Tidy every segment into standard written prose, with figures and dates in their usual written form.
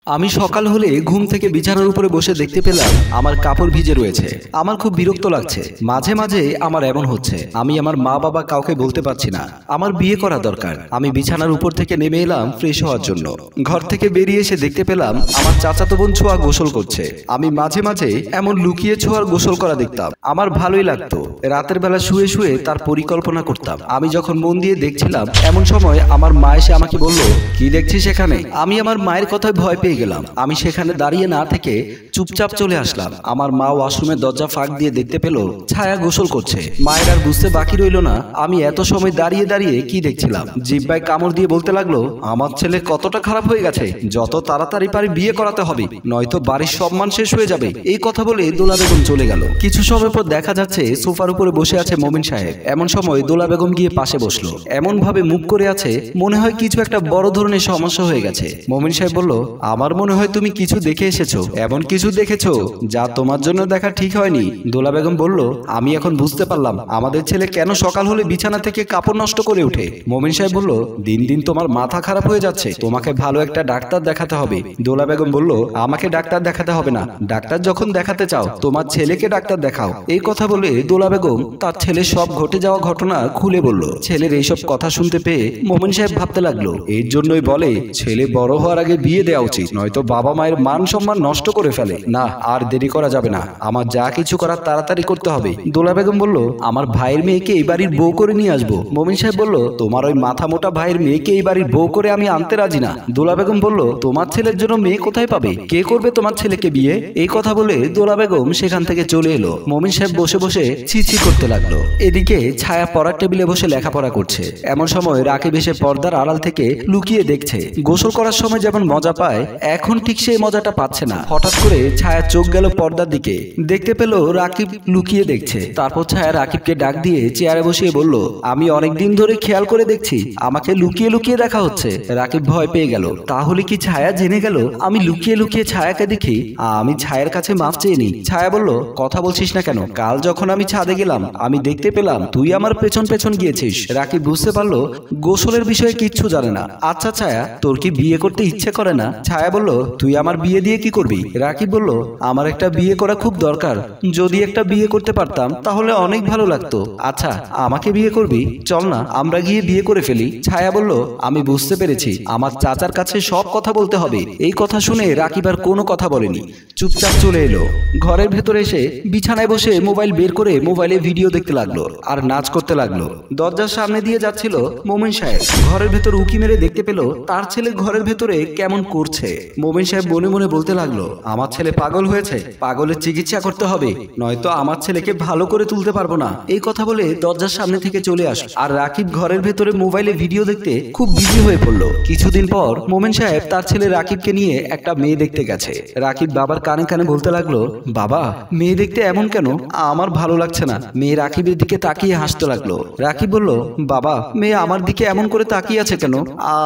আমি সকাল হলে ঘুম থেকে বিছানার উপরে বসে দেখতে পেলাম আমার কাপড় ভিজে রয়েছে। আমার খুব বিরক্ত লাগছে। মাঝে মাঝে আমার এমন হচ্ছে, আমি আমার মা বাবা কাউকে বলতে পারছি না আমার বিয়ে করা দরকার। আমি বিছানার উপর থেকে নেমে এলাম ফ্রেশ হওয়ার জন্য। ঘর থেকে বেরিয়ে এসে দেখতে পেলাম আমার চাচাতো বোন ছোঁয়া গোসল করছে। আমি মাঝে মাঝে এমন লুকিয়ে ছোঁয়ার গোসল করা দেখতাম, আমার ভালোই লাগতো। রাতের বেলা শুয়ে শুয়ে তার পরিকল্পনা করতাম। আমি যখন মন দিয়ে দেখছিলাম, এমন সময় আমার মা এসে আমাকে বলল, কি দেখছিস সেখানে? আমি আমার মায়ের কথায় ভয় পেয়ে গেলাম। আমি সেখানে দাঁড়িয়ে না থেকে চুপচাপ চলে আসলাম। আমার মা ওয়াশরুমের দরজা ফাঁক দিয়ে দেখতে পেল ছায়া গোসল করছে। মায়ের আর বুঝতে বাকি রইল না আমি এত সময় দাঁড়িয়ে দাঁড়িয়ে কি দেখছিলাম। জিহ্বায় কামড় দিয়ে বলতে লাগলো, আমার ছেলে কতটা খারাপ হয়ে গেছে, যত তাড়াতাড়ি পারি বিয়ে করাতে হবে, নয়তো বাড়ির সম্মান শেষ হয়ে যাবে। এই কথা বলে দোলা বেগম চলে গেল। কিছু সময় পর দেখা যাচ্ছে সোফার উপরে বসে আছে মমিন সাহেব। এমন সময় দোলা বেগম গিয়ে পাশে বসলো। এমন ভাবে মুখ করে আছে, মনে হয় কিছু একটা বড় ধরনের সমস্যা হয়ে গেছে। মমিন সাহেব বলল, আমার মনে হয় তুমি কিছু দেখে এসেছো, এমন কিছু দেখেছো যা তোমার জন্য দেখা ঠিক হয়নি। দোলা বেগম বলল, আমি এখন বুঝতে পারলাম আমাদের ছেলে কেন সকাল হলে বিছানা থেকে কাপড় নষ্ট করে ওঠে। মমিন সাহেব বলল, দিন দিন তোমার মাথা খারাপ হয়ে যাচ্ছে, তোমাকে ভালো একটা ডাক্তার দেখাতে হবে। দোলা বেগম বলল, আমাকে ডাক্তার দেখাতে হবে না, ডাক্তার যখন দেখাতে চাও তোমার ছেলেকে ডাক্তার দেখাও। এই কথা বলে দোলা বেগম তার ছেলের সব ঘটে যাওয়া ঘটনা খুলে বলল। ছেলের এইসব কথা শুনতে পেয়ে মমিন সাহেব ভাবতে লাগলো, এর জন্যই বলে ছেলে বড় হওয়ার আগে বিয়ে দেওয়া উচিত, নয়তো বাবা মায়ের মান সম্মান নষ্ট করে ফেলে। না, আর দেরি করা যাবে না, আমার যা কিছু করার তাড়াতাড়ি করতে হবে। দোলা বেগম বলল, আমার ভাইয়ের মেয়েকে এই বাড়ির বউ করে নিয়ে আসবো। মমিন সাহেব বলল, তোমার ওই মাথা মোটা ভাইয়ের মেয়েকে এই বাড়ির বউ করে আমি আনতে রাজি না। দোলা বেগম বলল, তোমার ছেলের জন্য মেয়ে কোথায় পাবে, কে করবে তোমার ছেলেকে বিয়ে? এই কথা বলে দোলা বেগম সেখান থেকে চলে এলো। মমিন সাহেব বসে বসে ছি ছি করতে লাগলো। এদিকে ছায়া পড়ার টেবিলে বসে লেখাপড়া করছে। এমন সময় রাকিব এসে পর্দার আড়াল থেকে লুকিয়ে দেখছে। গোসল করার সময় যেমন মজা পায়, এখন ঠিক সেই মজাটা পাচ্ছে না। হঠাৎ করে ছায়া চোখ গেল পর্দার দিকে, দেখতে পেল রাকিব লুকিয়ে দেখছে। তারপর ছায়া রাকিবকে ডাক দিয়ে চেয়ারে বসিয়ে বলল, আমি অনেকদিন ধরে খেয়াল করে দেখছি আমাকে লুকিয়ে লুকিয়ে দেখা হচ্ছে। রাকিব ভয় পেয়ে গেল, তাহলে কি ছায়া জেনে গেল আমি লুকিয়ে লুকিয়ে ছায়াকে দেখি? আমি ছায়ের কাছে মাফ চেয়ে নি। ছায়া বলল, কথা বলছিস না কেন? কাল যখন আমি ছাদে গেলাম আমি দেখতে পেলাম তুই আমার পেছন পেছন গিয়েছিস। রাকিব বুঝতে পারলো গোসলের বিষয়ে কিচ্ছু জানে না। আচ্ছা ছায়া, তোর কি বিয়ে করতে ইচ্ছে করে না? ছায়া বলল, তুই আমার বিয়ে দিয়ে কি করবি? রাকিব বলল, আমার একটা বিয়ে করা খুব দরকার, যদি একটা বিয়ে করতে পারতাম তাহলে অনেক ভালো লাগতো। আচ্ছা, আমাকে বিয়ে করবি? চল না আমরা গিয়ে বিয়ে করে ফেলি। ছায়া বলল, আমি বুঝতে পেরেছি, আমার চাচার কাছে সব কথা বলতে হবে। এই কথা শুনে রাকিব আর কোনো কথা বলেনি, চুপচাপ চলে এলো। ঘরের ভেতরে এসে বিছানায় বসে মোবাইল বের করে মোবাইলে ভিডিও দেখতে লাগলো আর নাচ করতে লাগলো। দরজার সামনে দিয়ে যাচ্ছিল মোমিন সাহেব। ঘরের ভেতর উকি মেরে দেখতে পেল তার ছেলে ঘরের ভেতরে কেমন করছে। মোমিন সাহেব মনে মনে বলতে লাগলো, আমার ছেলে পাগল হয়েছে, পাগলের চিকিৎসা করতে হবে, নয়তো আমার ছেলেকে ভালো করে তুলতে পারবো না। এই কথা বলে দরজার সামনে থেকে চলে আস। আর রাকিব ঘরের ভেতরে মোবাইলে ভিডিও দেখতে খুব বিজি হয়ে পড়লো। কিছুদিন পর মোমিন সাহেব তার ছেলে রাকিবকে নিয়ে একটা মেয়ে দেখতে গেছে। রাকিব বাবার কানে কানে বলতে লাগলো, বাবা মেয়ে দেখতে এমন কেন, আমার ভালো লাগছে না। মেয়ে রাকিবের দিকে তাকিয়ে হাসতে লাগলো। রাকিব বলল, বাবা মেয়ে আমার দিকে এমন করে তাকিয়ে আছে কেন,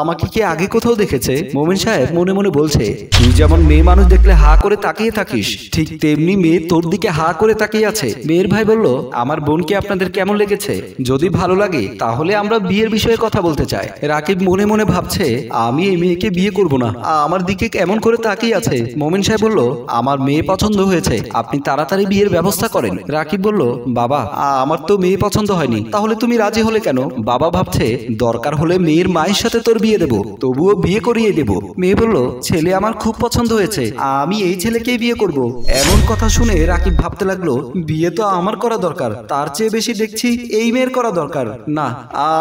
আমাকে কি আগে কোথাও দেখেছে? মোমিন সাহেব মনে মনে বলছে, তুই যেমন মেয়ে মানুষ দেখলে হা করে তাকিয়ে থাকিস, ঠিক তেমনি মেয়ে তোর দিকে হা করে তাকিয়ে আছে। মেয়ের ভাই বলল, আমার বোনকে আপনাদের কেমন লেগেছে? যদি ভালো লাগে তাহলে আমরা বিয়ের বিষয়ে কথা বলতে চাই। রাকিব মনে মনে ভাবছে, আমি এই মেয়েকে বিয়ে করব না, আমার দিকে কেমন করে তাকিয়ে আছে। মোমিন সাহেব বলল, আমার মেয়ে পছন্দ হয়েছে, আপনি তাড়াতাড়ি বিয়ের ব্যবস্থা করেন। রাকিব বলল, বাবা আমার তো মেয়ে পছন্দ হয়নি, তাহলে তুমি রাজি হলে কেন? বাবা ভাবছে, দরকার হলে মেয়ের মায়ের সাথে তোর বিয়ে দেবো, তবুও বিয়ে করিয়ে দেবো। মেয়ে বলল, ছেলে আমার খুব পছন্দ হয়েছে, আমি এই ছেলেকেই বিয়ে করব। এমন কথা শুনে রাকিব ভাবতে লাগলো, বিয়ে তো আমার করা দরকার, তার চেয়ে বেশি দেখছি এই মেয়ের করা দরকার, না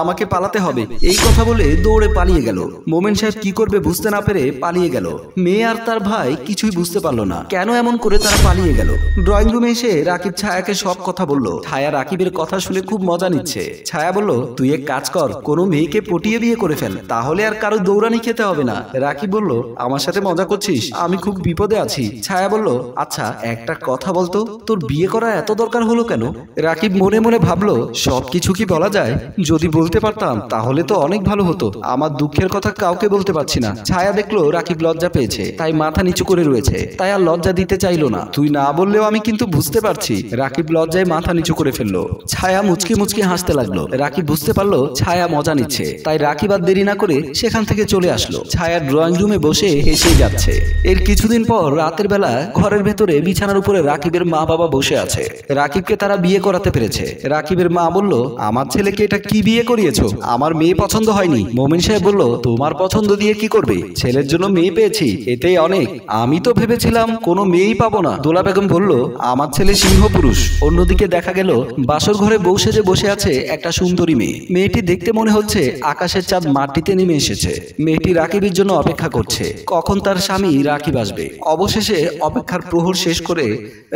আমাকে পালাতে হবে। এই কথা বলে দৌড়ে পালিয়ে গেল। মোমিন সাহেব কি করবে বুঝতে না পেরে পালিয়ে গেল। মেয়ে আর তার ভাই কিছুই বুঝতে পারলো না কেন এমন করে তারা পালিয়ে গেল। ড্রয়িং রুমে এসে রাকিব ছায়াকে সব কথা বলল। ছায়া রাকিবের কথা শুনে খুব মজা নিচ্ছে। ছায়া বলল, তুই এক কাজ কর, কোনো মেয়েকে পটিয়ে বিয়ে করে ফেল, তাহলে আর কারো দৌড়ানি খেতে হবে না। রাকিব বলল, আমার সাথে মজা করছিস, আমি খুব বিপদে আছি। ছায়া বলল, আচ্ছা একটা কথা বলতো, তোর বিয়ে করা এত দরকার হলো কেন? রাকিব মনে মনে ভাবলো, সবকিছু কি বলা যায়? যদি বলতে পারতাম তাহলে তো অনেক ভালো হতো, আমার দুঃখের কথা কাউকে বলতে পারছি না। ছায়া দেখলো রাকিব লজ্জা পেয়েছে, তাই মাথা নিচু করে রয়েছে, তাই আর লজ্জা দিতে চাইলো না। তুই না বললেও আমি কিন্তু বুঝতে পারছি। রাকিব লজ্জায় মাথা নিচু করে ফেললো। ছায়া মুচকি মুচকি হাসতে লাগলো। রাকিব বুঝতে পারলো ছায়া মজা নিচ্ছে, তাই রাকিব আর দেরি না করে সেখান থেকে চলে আসলো। ছায়া ড্রয়িং রুমে বসে হেসেই যাচ্ছে। এর কিছুদিন পর রাতের বেলা ঘরের ভেতরে বিছানার উপরে রাকিবের মা বাবা বসে আছে। রাকিবকে তারা বিয়ে করাতে পেরেছে। রাকিবের মা বলল, আমার ছেলেকে এটা কি বিয়ে করিয়েছো? আমার মেয়ে পছন্দ হয়নি। মোমিন সাহেব বলল, তোমার পছন্দ দিয়ে কি করবে? ছেলের জন্য মেয়ে পেয়েছি, এতেই অনেক। আমি তো ভেবেছিলাম কোনো মেয়েই পাবো না। দোলা বেগম বলল, আমার ছেলে সিংহ পুরুষ। অন্যদিকে দেখা গেল বাসর ঘরে বউ সেজে বসে আছে একটা সুন্দরী মেয়ে। মেয়েটি দেখতে মনে হচ্ছে আকাশের চাঁদ মাটিতে নেমে এসেছে। মেয়েটি রাকিবের জন্য অপেক্ষা করছে, কখন তার স্বামী রাকিব আসবে। অবশেষে অপেক্ষার প্রহর শেষ করে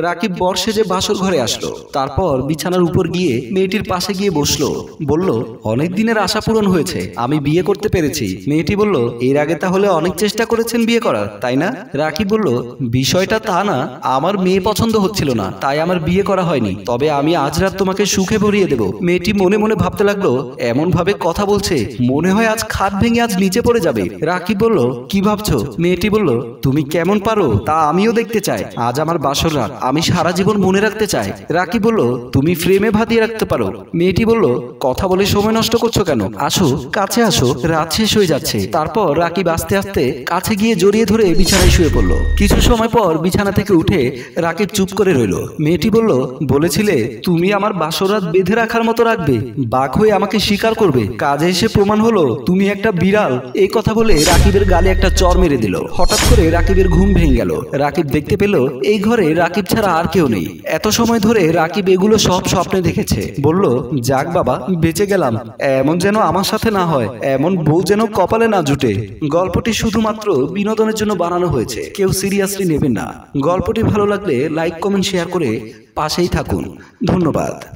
রাকিব বর সেজে বাসর ঘরে আসলো। তারপর বিছানার উপর গিয়ে মেয়েটির পাশে গিয়ে বসলো। বলল, অনেক দিনের আশা পূরণ হয়েছে, আমি বিয়ে করতে পেরেছি। মেয়েটি বলল, এর আগে তাহলে অনেক চেষ্টা করেছেন বিয়ে করার, তাই না? রাকিব বলল, বিষয়টা তা না, আমার মেয়ে পছন্দ হচ্ছিল না, তাই আমার বিয়ে করা হয়নি। তবে আমি আজ রাত তোমাকে সুখে ভরিয়ে দেব। মেয়েটি মনে মনে ভাবতে লাগলো, এমন ভাবে কথা বলছে, মনে হয় আজ খাট ভেঙে আজ নিচে পড়ে যাবে। রাকিব বলল, কি ভাবছো? মেয়েটি বলল, তুমি কেমন পারো তা আমিও দেখতে চাই। আজ আমার বাসর রাত, আমি সারা জীবন মনে রাখতে চাই। রাকিব বলল, তুমি ফ্রেমে ভাতিয়ে রাখতে পারো। মেয়েটি বলল, কথা বলে সময় নষ্ট করছো কেন? আসো, কাছে আসো, রাত শেষ হয়ে যাচ্ছে। তারপর রাকিব আস্তে আস্তে কাছে গিয়ে জড়িয়ে ধরে বিছানায় শুয়ে পড়ল। কিছু সময় পর বিছানা থেকে উঠে রাকিব চুপ করে রইল। মেয়েটি বলল, বলেছিলে তুমি আমার বাসর রাত বেঁধে রাখার মতো রাখবে, বাঘ হয়ে আমাকে শিকার করবে। কাজে এসে প্রমাণ হলো তুমি একটা বিড়াল। এই কথা বলে রাকিবের গালে একটা চড় মেরে দিল। হঠাৎ করে রাকিবের ঘুম ভেঙে গেল। রাকিব দেখতে পেল এই ঘরে রাকিব ছাড়া আর কেউ নেই। এত সময় ধরে রাকিব এগুলো সব স্বপ্নে দেখেছে। বলল, যাক বাবা, বেঁচে গেলাম। এমন যেন আমার সাথে না হয়, এমন বউ যেন কপালে না জুটে। গল্পটি শুধুমাত্র বিনোদনের জন্য বানানো হয়েছে, কেউ সিরিয়াসলি নেবেন না। গল্পটি ভালো লাগলে লাইক, কমেন্ট, শেয়ার করে পাশেই থাকুন। ধন্যবাদ।